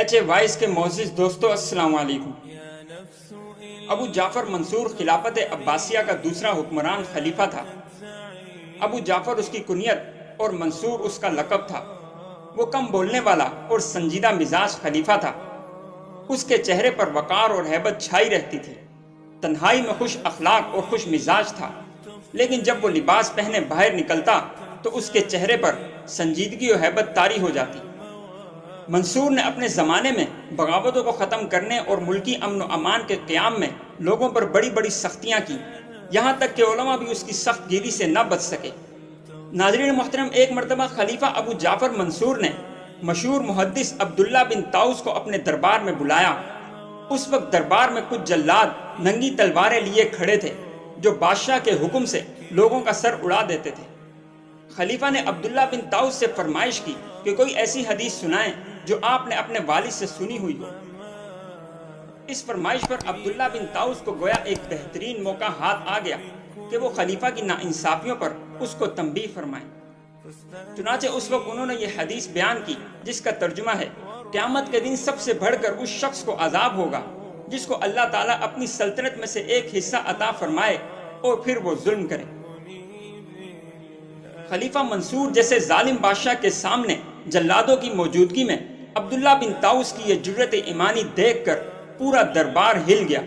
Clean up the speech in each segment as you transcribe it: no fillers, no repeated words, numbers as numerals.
H A voice کے معزز دوستو السلام علیکم۔ ابو جعفر منصور خلافت عباسیہ کا دوسرا حکمران خلیفہ تھا۔ ابو جعفر اس کی کنیت اور منصور اس کا لقب تھا۔ وہ کم بولنے والا اور سنجیدہ مزاج خلیفہ تھا۔ اس کے چہرے پر وقار اور ہیبت چھائی رہتی تھی۔ تنہائی میں خوش اخلاق اور خوش مزاج تھا، لیکن جب وہ لباس پہنے باہر نکلتا تو اس کے چہرے پر سنجیدگی اور ہیبت طاری ہو جاتی۔ منصور نے اپنے زمانے میں بغاوتوں کو ختم کرنے اور ملکی امن و امان کے قیام میں لوگوں پر بڑی بڑی سختیاں کی، یہاں تک کہ علماء بھی اس کی سخت گیری سے نہ بچ سکے۔ ناظرین محترم، ایک مرتبہ خلیفہ ابو جعفر منصور نے مشہور محدث عبداللہ بن طاؤس کو اپنے دربار میں بلایا۔ اس وقت دربار میں کچھ جلاد ننگی تلواریں لیے کھڑے تھے جو بادشاہ کے حکم سے لوگوں کا سر اڑا دیتے تھے۔ خلیفہ نے عبداللہ بن طاؤس سے فرمائش کی کہ کوئی ایسی حدیث سنائیں جو آپ نے اپنے والد سے سنی ہوئی ہو۔ اس فرمائش پر عبداللہ بن طاؤس کو گویا ایک بہترین موقع ہاتھ آ گیا کہ وہ خلیفہ کی ناانصافیوں پر اس کو تنبیہ فرمائیں۔ چنانچہ اس وقت انہوں نے یہ حدیث بیان کی جس کا ترجمہ ہے، قیامت کے دن سب سے بڑھ کر اس شخص کو عذاب ہوگا جس کو اللہ تعالیٰ اپنی سلطنت میں سے ایک حصہ عطا فرمائے اور پھر وہ ظلم کرے۔ خلیفہ منصور جیسے ظالم بادشاہ کے سامنے جلادوں کی موجودگی میں عبداللہ بن طاؤس کی یہ جرأت ایمانی دیکھ کر پورا دربار ہل گیا۔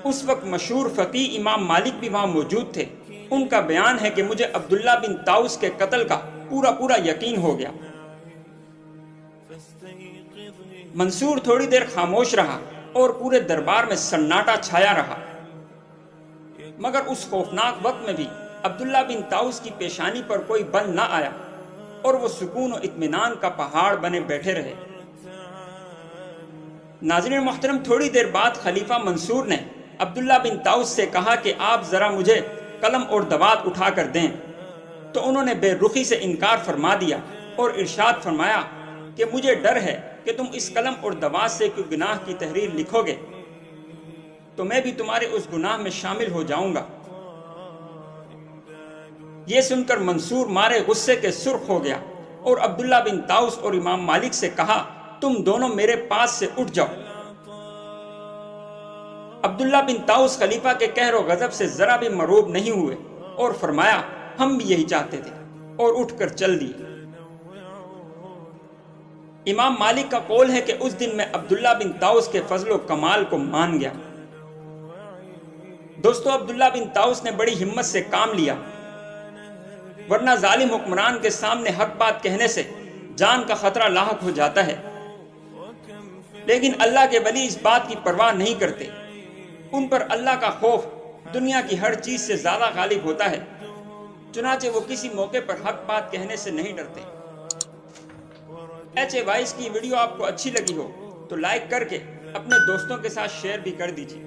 اس وقت مشہور فقیہ امام مالک بھی وہاں موجود تھے۔ ان کا بیان ہے کہ مجھے عبداللہ بن طاؤس کے قتل کا پورا یقین ہو گیا۔ منصور تھوڑی دیر خاموش رہا اور پورے دربار میں سناٹا چھایا رہا، مگر اس خوفناک وقت میں بھی عبداللہ بن طاؤس کی پیشانی پر کوئی بل نہ آیا اور وہ سکون و اطمینان کا پہاڑ بنے بیٹھے رہے۔ ناظرین محترم، تھوڑی دیر بعد خلیفہ منصور نے عبداللہ بن طاؤس سے کہا کہ آپ ذرا مجھے قلم اور دوات اٹھا کر دیں، تو انہوں نے بے رخی سے انکار فرما دیا اور ارشاد فرمایا کہ مجھے ڈر ہے کہ تم اس قلم اور دوات سے کوئی گناہ کی تحریر لکھو گے تو میں بھی تمہارے اس گناہ میں شامل ہو جاؤں گا۔ یہ سن کر منصور مارے غصے کے سرخ ہو گیا اور عبداللہ بن طاؤس اور امام مالک سے کہا، تم دونوں میرے پاس سے اٹھ جاؤ۔ عبداللہ بن طاؤس خلیفہ کے قہر و غضب سے ذرا بھی مرعوب نہیں ہوئے اور فرمایا، ہم بھی یہی چاہتے تھے، اور اٹھ کر چل دیے۔ امام مالک کا قول ہے کہ اس دن میں عبداللہ بن طاؤس کے فضل و کمال کو مان گیا۔ دوستو، عبداللہ بن طاؤس نے بڑی ہمت سے کام لیا، ورنہ ظالم حکمران کے سامنے حق بات کہنے سے جان کا خطرہ لاحق ہو جاتا ہے۔ لیکن اللہ کے ولی اس بات کی پرواہ نہیں کرتے۔ ان پر اللہ کا خوف دنیا کی ہر چیز سے زیادہ غالب ہوتا ہے، چنانچہ وہ کسی موقع پر حق بات کہنے سے نہیں ڈرتے۔ ایچ اے وائس کی ویڈیو آپ کو اچھی لگی ہو تو لائک کر کے اپنے دوستوں کے ساتھ شیئر بھی کر دیجیے۔